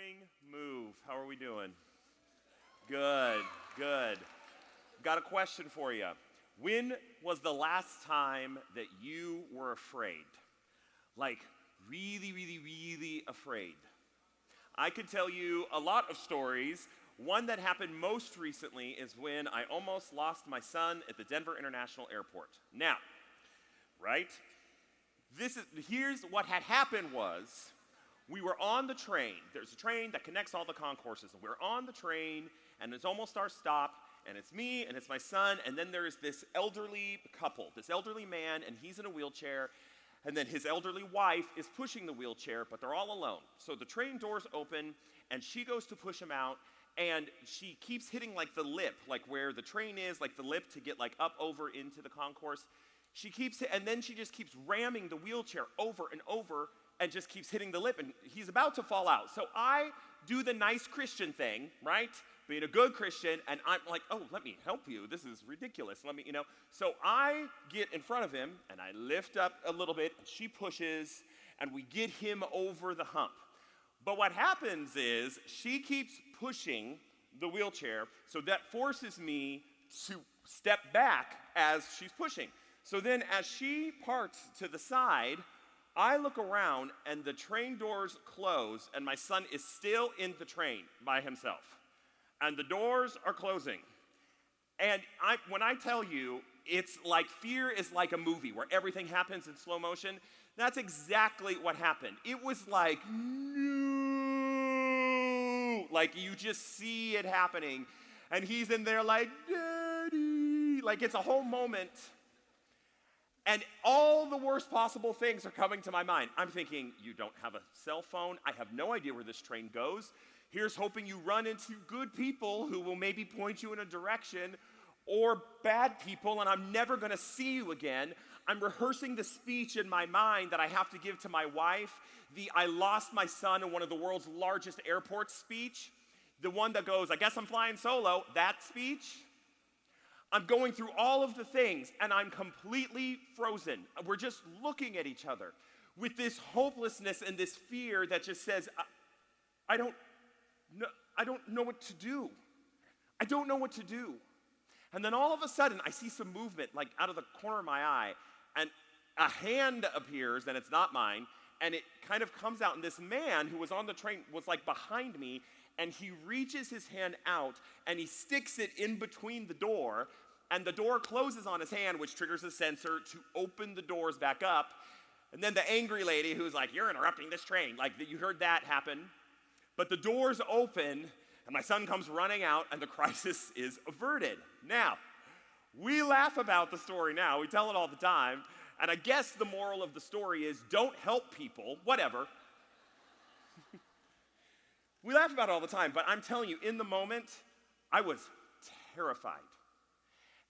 morning, Move. How are we doing? Good, good. Got a question for you. When was the last time that you were afraid? Like, really afraid? I could tell you a lot of stories. One that happened most recently is when I almost lost my son at the Denver International Airport. Now, right? Here's what had happened was, we were on the train. There's a train that connects all the concourses. And we're on the train, and it's almost our stop, and it's me, and it's my son, and then there's this elderly couple, this elderly man, and he's in a wheelchair, and then his elderly wife is pushing the wheelchair, but they're all alone. So the train doors open, and she goes to push him out, and she keeps hitting like the lip, like where the train is, like the lip to get like up over into the concourse. And then she just keeps ramming the wheelchair over and over, and just keeps hitting the lip, and he's about to fall out. So I do the nice Christian thing, right? Being a good Christian, and I'm like, oh, let me help you. This is ridiculous. So I get in front of him, and I lift up a little bit, and she pushes, and we get him over the hump. But what happens is she keeps pushing the wheelchair, so that forces me to step back as she's pushing. So then as she parts to the side, I look around, and the train doors close, and my son is still in the train by himself. And the doors are closing. And when I tell you, it's like fear is like a movie where everything happens in slow motion, that's exactly what happened. It was like, no, like you just see it happening. And he's in there like, Daddy, like it's a whole moment. And all the worst possible things are coming to my mind. I'm thinking, you don't have a cell phone. I have no idea where this train goes. Here's hoping you run into good people who will maybe point you in a direction, or bad people, and I'm never going to see you again. I'm rehearsing the speech in my mind that I have to give to my wife, the I lost my son in one of the world's largest airports speech, the one that goes, I guess I'm flying solo, that speech. I'm going through all of the things, and I'm completely frozen. We're just looking at each other with this hopelessness and this fear that just says, I don't know what to do. I don't know what to do. And then all of a sudden, I see some movement, like out of the corner of my eye, and a hand appears, and it's not mine, and it kind of comes out, and this man who was on the train was like behind me, and he reaches his hand out, and he sticks it in between the door, and the door closes on his hand, which triggers a sensor to open the doors back up. And then the angry lady who's like, you're interrupting this train. Like, you heard that happen. But the doors open, and my son comes running out, and the crisis is averted. Now, we laugh about the story now. We tell it all the time. And I guess the moral of the story is don't help people, whatever. We laugh about it all the time, but I'm telling you, in the moment, I was terrified.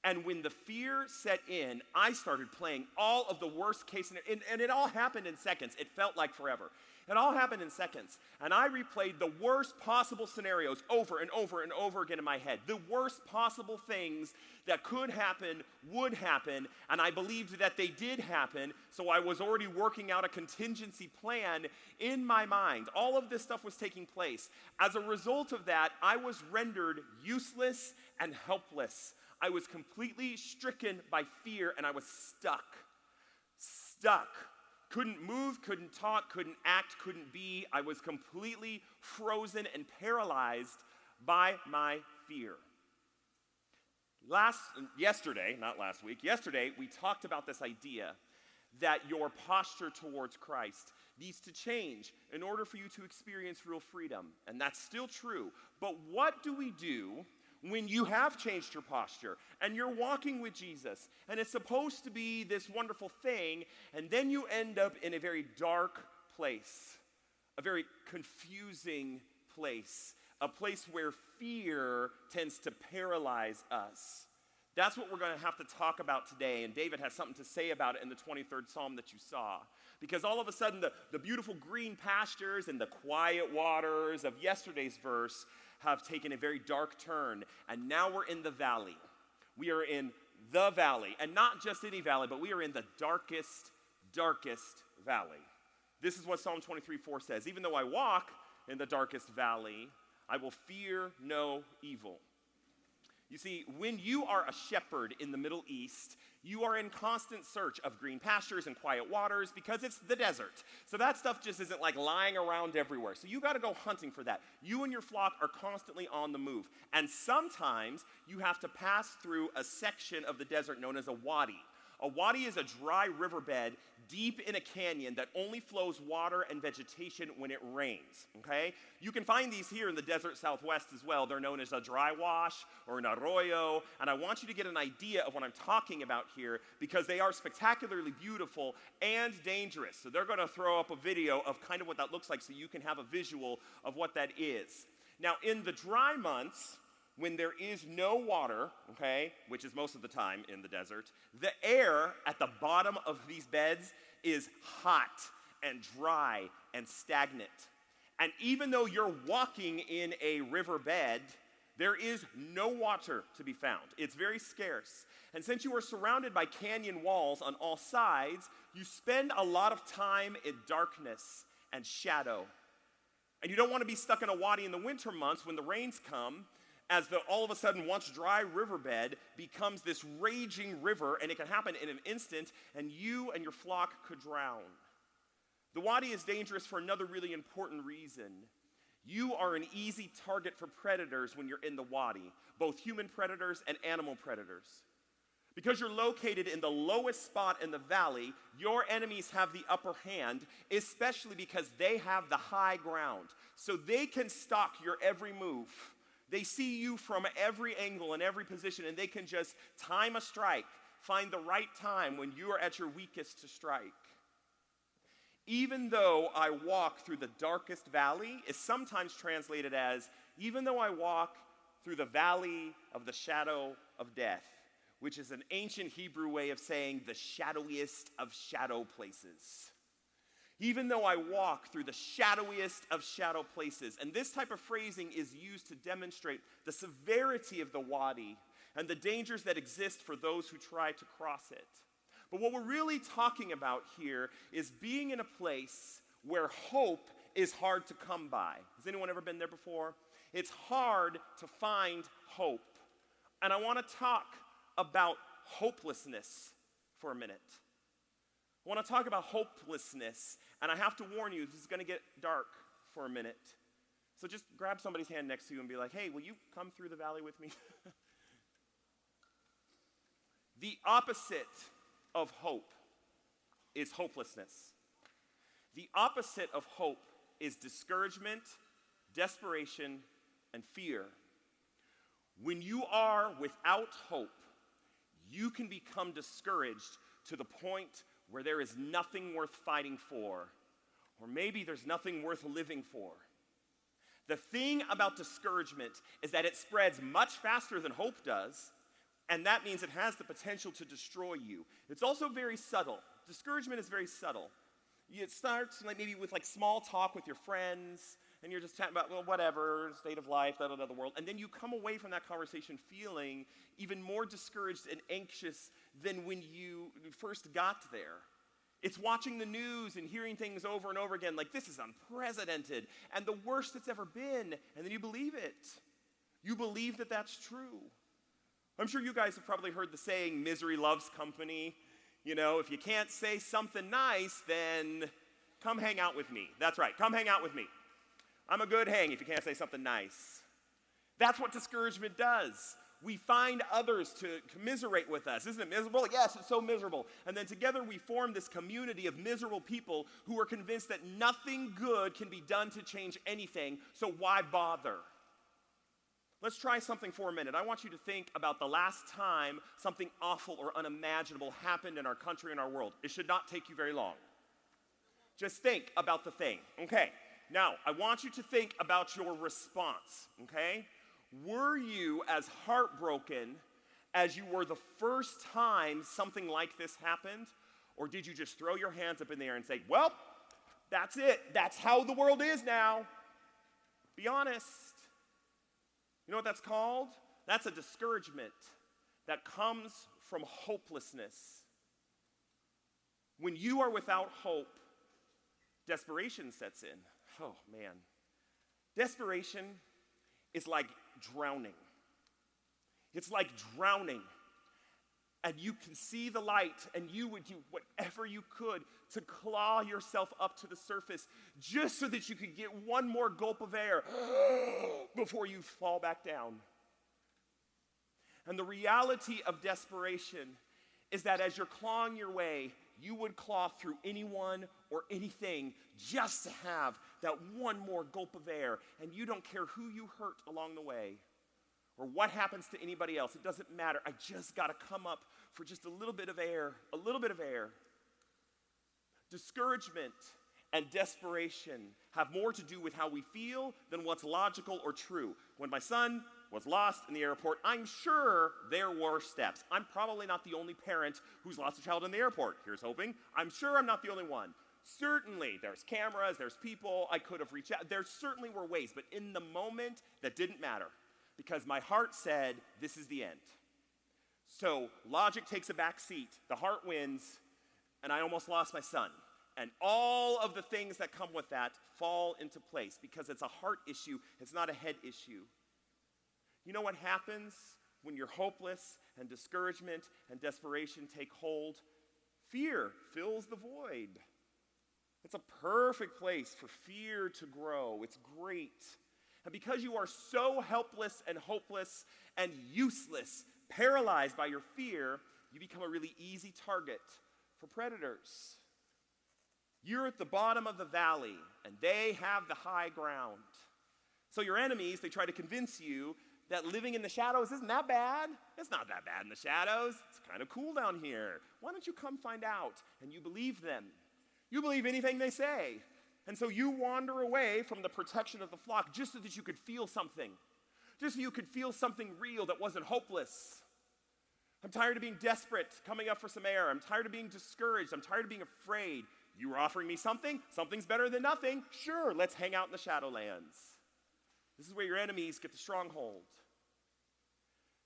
And when the fear set in, I started playing all of the worst case scenarios, and it all happened in seconds. It felt like forever. It all happened in seconds. And I replayed the worst possible scenarios over and over and over again in my head. The worst possible things that could happen would happen, and I believed that they did happen, so I was already working out a contingency plan in my mind. All of this stuff was taking place. As a result of that, I was rendered useless and helpless. I was completely stricken by fear, and I was stuck. Couldn't move, couldn't talk, couldn't act, couldn't be. I was completely frozen and paralyzed by my fear. Yesterday, we talked about this idea that your posture towards Christ needs to change in order for you to experience real freedom. And that's still true. But what do we do when you have changed your posture and you're walking with Jesus and it's supposed to be this wonderful thing, and then you end up in a very dark place, a very confusing place, a place where fear tends to paralyze us? That's what we're going to have to talk about today, and David has something to say about it in the 23rd Psalm that you saw. Because all of a sudden, the beautiful green pastures and the quiet waters of yesterday's verse have taken a very dark turn, and now we're in the valley. We are in the valley, and not just any valley, but we are in the darkest valley. This is what Psalm 23:4 says. Even though I walk in the darkest valley. I will fear no evil. You see, when you are a shepherd in the Middle East, you are in constant search of green pastures and quiet waters because it's the desert. So that stuff just isn't like lying around everywhere. So you got to go hunting for that. You and your flock are constantly on the move. And sometimes you have to pass through a section of the desert known as a wadi. A wadi is a dry riverbed deep in a canyon that only flows water and vegetation when it rains, okay? You can find these here in the desert southwest as well. They're known as a dry wash or an arroyo, and I want you to get an idea of what I'm talking about here because they are spectacularly beautiful and dangerous. So they're going to throw up a video of kind of what that looks like so you can have a visual of what that is. Now, in the dry months, when there is no water, okay, which is most of the time in the desert, the air at the bottom of these beds is hot and dry and stagnant. And even though you're walking in a riverbed, there is no water to be found. It's very scarce. And since you are surrounded by canyon walls on all sides, you spend a lot of time in darkness and shadow. And you don't want to be stuck in a wadi in the winter months when the rains come, as the all of a sudden once dry riverbed becomes this raging river, and it can happen in an instant, and you and your flock could drown. The wadi is dangerous for another really important reason. You are an easy target for predators when you're in the wadi, both human predators and animal predators. Because you're located in the lowest spot in the valley, your enemies have the upper hand, especially because they have the high ground. So they can stalk your every move. They see you from every angle and every position, and they can just time a strike, find the right time when you are at your weakest to strike. Even though I walk through the darkest valley is sometimes translated as, even though I walk through the valley of the shadow of death, which is an ancient Hebrew way of saying the shadowiest of shadow places. Even though I walk through the shadowiest of shadow places. And this type of phrasing is used to demonstrate the severity of the wadi and the dangers that exist for those who try to cross it. But what we're really talking about here is being in a place where hope is hard to come by. Has anyone ever been there before? It's hard to find hope. And I want to talk about hopelessness for a minute. I want to talk about hopelessness, and I have to warn you, this is going to get dark for a minute. So just grab somebody's hand next to you and be like, hey, will you come through the valley with me? The opposite of hope is hopelessness. The opposite of hope is discouragement, desperation, and fear. When you are without hope, you can become discouraged to the point where there is nothing worth fighting for, or maybe there's nothing worth living for. The thing about discouragement is that it spreads much faster than hope does, and that means it has the potential to destroy you. It's also very subtle. Discouragement is very subtle. It starts maybe with small talk with your friends, and you're just talking about, well, whatever, state of life, the world. And then you come away from that conversation feeling even more discouraged and anxious than when you first got there. It's watching the news and hearing things over and over again like this is unprecedented and the worst it's ever been. And then you believe it. You believe that that's true. I'm sure you guys have probably heard the saying, misery loves company. You know, if you can't say something nice, then come hang out with me. That's right, come hang out with me. I'm a good hang if you can't say something nice. That's what discouragement does. We find others to commiserate with us. Isn't it miserable? Yes, it's so miserable. And then together we form this community of miserable people who are convinced that nothing good can be done to change anything, so why bother? Let's try something for a minute. I want you to think about the last time something awful or unimaginable happened in our country and our world. It should not take you very long. Just think about the thing, okay? Now, I want you to think about your response, okay? Were you as heartbroken as you were the first time something like this happened? Or did you just throw your hands up in the air and say, well, that's it. That's how the world is now. Be honest. You know what that's called? That's a discouragement that comes from hopelessness. When you are without hope, desperation sets in. Oh, man. Desperation is like drowning. It's like drowning. And you can see the light, and you would do whatever you could to claw yourself up to the surface just so that you could get one more gulp of air before you fall back down. And the reality of desperation is that as you're clawing your way, you would claw through anyone or anything just to have that one more gulp of air, and you don't care who you hurt along the way or what happens to anybody else. It doesn't matter. I just got to come up for just a little bit of air, a little bit of air. Discouragement and desperation have more to do with how we feel than what's logical or true. When my son was lost in the airport, I'm sure there were steps. I'm probably not the only parent who's lost a child in the airport. Here's hoping. I'm sure I'm not the only one. Certainly, there's cameras, there's people I could have reached out. There certainly were ways, but in the moment, that didn't matter because my heart said, this is the end. So logic takes a back seat, the heart wins, and I almost lost my son. And all of the things that come with that fall into place because it's a heart issue, it's not a head issue. You know what happens when you're hopeless and discouragement and desperation take hold? Fear fills the void. It's a perfect place for fear to grow. It's great. And because you are so helpless and hopeless and useless, paralyzed by your fear, you become a really easy target for predators. You're at the bottom of the valley, and they have the high ground. So your enemies, they try to convince you that living in the shadows isn't that bad. It's not that bad in the shadows. It's kind of cool down here. Why don't you come find out? And you believe them. You believe anything they say. And so you wander away from the protection of the flock just so that you could feel something. Just so you could feel something real that wasn't hopeless. I'm tired of being desperate, coming up for some air. I'm tired of being discouraged. I'm tired of being afraid. You were offering me something. Something's better than nothing. Sure, let's hang out in the Shadowlands. This is where your enemies get the stronghold.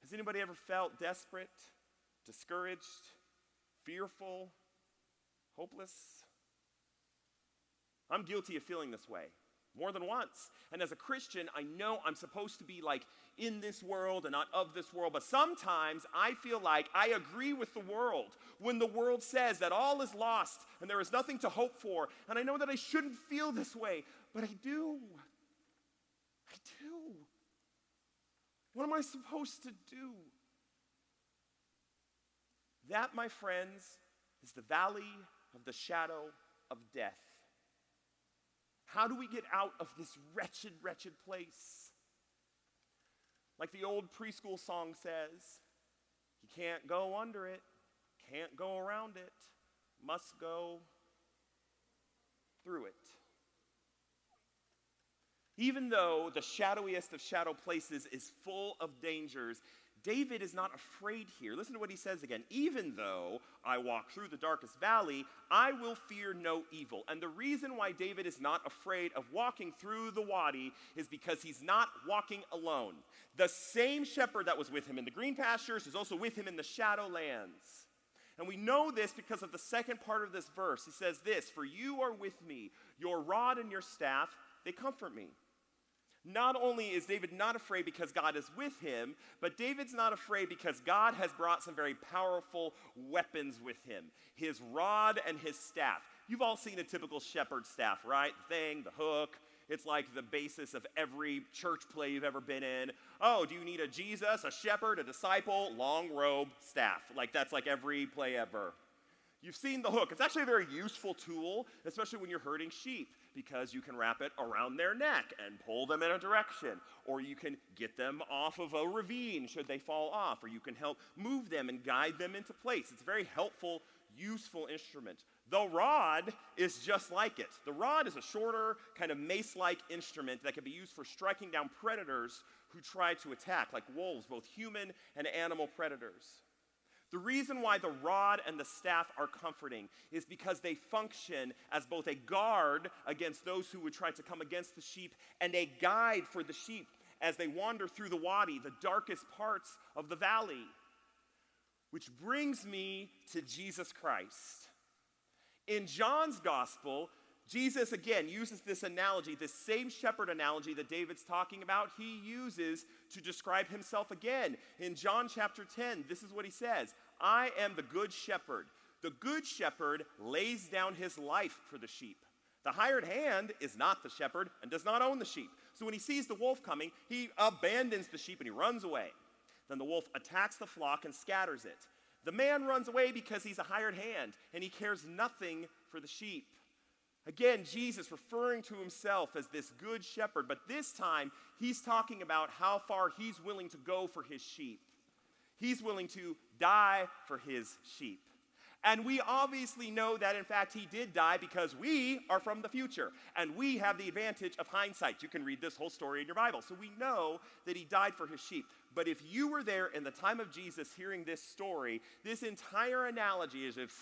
Has anybody ever felt desperate, discouraged, fearful, hopeless? I'm guilty of feeling this way more than once. And as a Christian, I know I'm supposed to be like in this world and not of this world, but sometimes I feel like I agree with the world when the world says that all is lost and there is nothing to hope for. And I know that I shouldn't feel this way, but I do. I do. What am I supposed to do? That, my friends, is the valley of the shadow of death. How do we get out of this wretched, wretched place? Like the old preschool song says, you can't go under it, can't go around it, must go through it. Even though the shadowiest of shadow places is full of dangers, David is not afraid here. Listen to what he says again. Even though I walk through the darkest valley, I will fear no evil. And the reason why David is not afraid of walking through the wadi is because he's not walking alone. The same shepherd that was with him in the green pastures is also with him in the shadowlands. And we know this because of the second part of this verse. He says this, "For you are with me, your rod and your staff, they comfort me." Not only is David not afraid because God is with him, but David's not afraid because God has brought some very powerful weapons with him. His rod and his staff. You've all seen a typical shepherd's staff, right? The thing, the hook. It's like the basis of every church play you've ever been in. Oh, do you need a Jesus, a shepherd, a disciple, long robe, staff? Like that's like every play ever. You've seen the hook. It's actually a very useful tool, especially when you're herding sheep, because you can wrap it around their neck and pull them in a direction, or you can get them off of a ravine should they fall off, or you can help move them and guide them into place. It's a very helpful, useful instrument. The rod is just like it. The rod is a shorter, kind of mace-like instrument that can be used for striking down predators who try to attack, like wolves, both human and animal predators. The reason why the rod and the staff are comforting is because they function as both a guard against those who would try to come against the sheep and a guide for the sheep as they wander through the wadi, the darkest parts of the valley. Which brings me to Jesus Christ. In John's gospel, Jesus, again, uses this analogy, this same shepherd analogy that David's talking about, he uses to describe himself again. In John chapter 10, this is what he says, I am the good shepherd. The good shepherd lays down his life for the sheep. The hired hand is not the shepherd and does not own the sheep. So when he sees the wolf coming, he abandons the sheep and he runs away. Then the wolf attacks the flock and scatters it. The man runs away because he's a hired hand and he cares nothing for the sheep. Again, Jesus referring to himself as this good shepherd, but this time he's talking about how far he's willing to go for his sheep. He's willing to die for his sheep. And we obviously know that, in fact, he did die because we are from the future, and we have the advantage of hindsight. You can read this whole story in your Bible. So we know that he died for his sheep. But if you were there in the time of Jesus hearing this story, this entire analogy is it's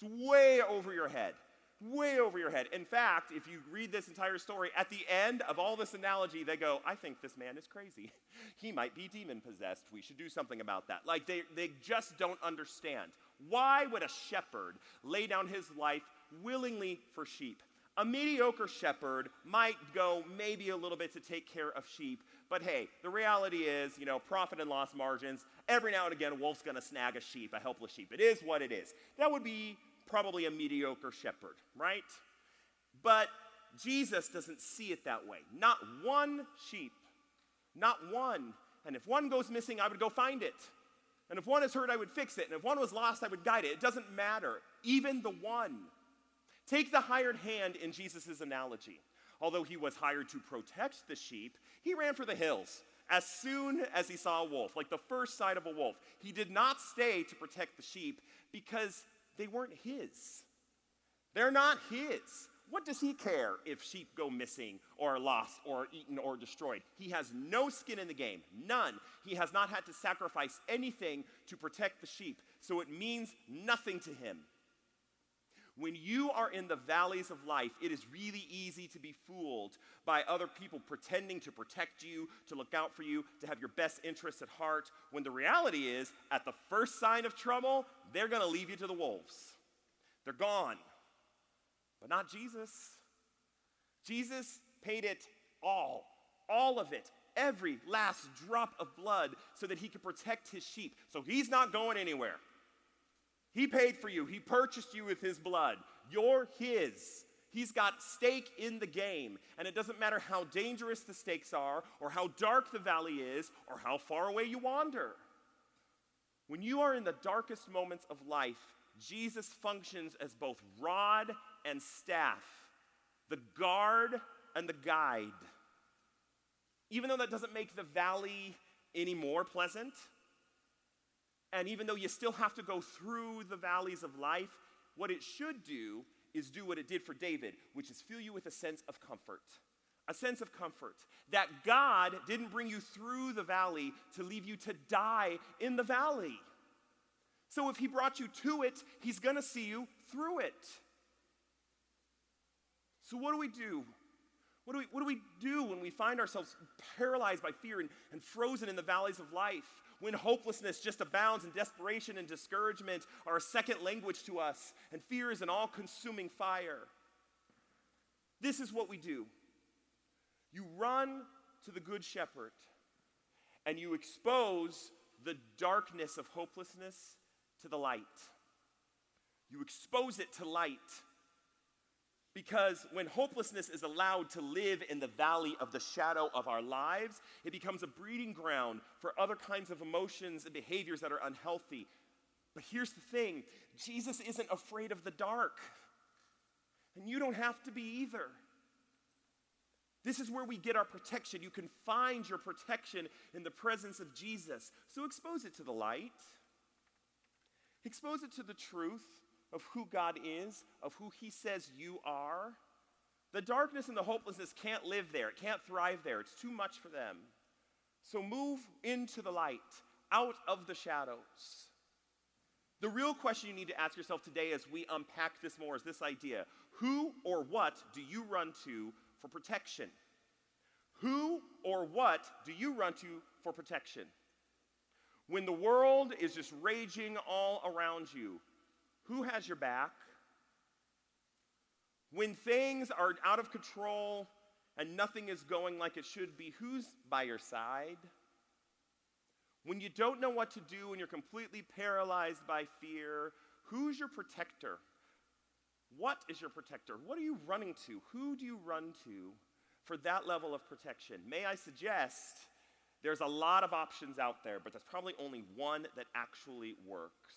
way over your head. Way over your head. In fact, if you read this entire story, at the end of all this analogy, they go, I think this man is crazy. He might be demon-possessed. We should do something about that. Like, they just don't understand. Why would a shepherd lay down his life willingly for sheep? A mediocre shepherd might go maybe a little bit to take care of sheep, but hey, the reality is, profit and loss margins, every now and again, a wolf's going to snag a sheep, a helpless sheep. It is what it is. That would be probably a mediocre shepherd, right? But Jesus doesn't see it that way. Not one sheep. Not one. And if one goes missing, I would go find it. And if one is hurt, I would fix it. And if one was lost, I would guide it. It doesn't matter. Even the one. Take the hired hand in Jesus' analogy. Although he was hired to protect the sheep, he ran for the hills as soon as he saw a wolf, like the first sight of a wolf. He did not stay to protect the sheep because they weren't his. They're not his. What does he care if sheep go missing or lost or eaten or destroyed? He has no skin in the game, none. He has not had to sacrifice anything to protect the sheep, so it means nothing to him. When you are in the valleys of life, it is really easy to be fooled by other people pretending to protect you, to look out for you, to have your best interests at heart, when the reality is, at the first sign of trouble, they're going to leave you to the wolves. They're gone. But not Jesus. Jesus paid it all of it, every last drop of blood, so that he could protect his sheep. So he's not going anywhere. He paid for you. He purchased you with his blood. You're his. He's got stake in the game. And it doesn't matter how dangerous the stakes are, or how dark the valley is, or how far away you wander. When you are in the darkest moments of life, Jesus functions as both rod and staff, the guard and the guide. Even though that doesn't make the valley any more pleasant, and even though you still have to go through the valleys of life, what it should do is do what it did for David, which is fill you with a sense of comfort. A sense of comfort. That God didn't bring you through the valley to leave you to die in the valley. So if he brought you to it, he's going to see you through it. So what do we do? What do we do when we find ourselves paralyzed by fear and frozen in the valleys of life? When hopelessness just abounds and desperation and discouragement are a second language to us and fear is an all-consuming fire? This is what we do. You run to the Good Shepherd and you expose the darkness of hopelessness to the light. You expose it to light. Because when hopelessness is allowed to live in the valley of the shadow of our lives, it becomes a breeding ground for other kinds of emotions and behaviors that are unhealthy. But here's the thing, Jesus isn't afraid of the dark. And you don't have to be either. This is where we get our protection. You can find your protection in the presence of Jesus. So expose it to the light. Expose it to the truth of who God is, of who he says you are. The darkness and the hopelessness can't live there. It can't thrive there. It's too much for them. So move into the light, out of the shadows. The real question you need to ask yourself today as we unpack this more is this idea. Who or what do you run to for protection? Who or what do you run to for protection? When the world is just raging all around you, who has your back? When things are out of control and nothing is going like it should be, who's by your side? When you don't know what to do and you're completely paralyzed by fear, who's your protector? What is your protector? What are you running to? Who do you run to for that level of protection? May I suggest there's a lot of options out there, but there's probably only one that actually works.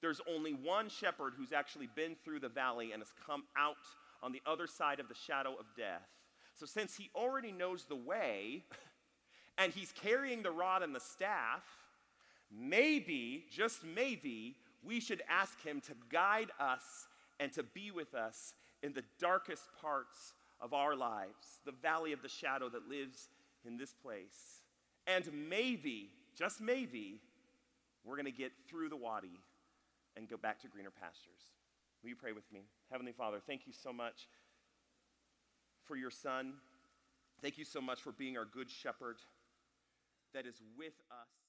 There's only one shepherd who's actually been through the valley and has come out on the other side of the shadow of death. So since he already knows the way, and he's carrying the rod and the staff, maybe, just maybe, we should ask him to guide us and to be with us in the darkest parts of our lives, the valley of the shadow that lives in this place. And maybe, just maybe, we're going to get through the wadi and go back to greener pastures. Will you pray with me? Heavenly Father, thank you so much for your Son. Thank you so much for being our good shepherd that is with us.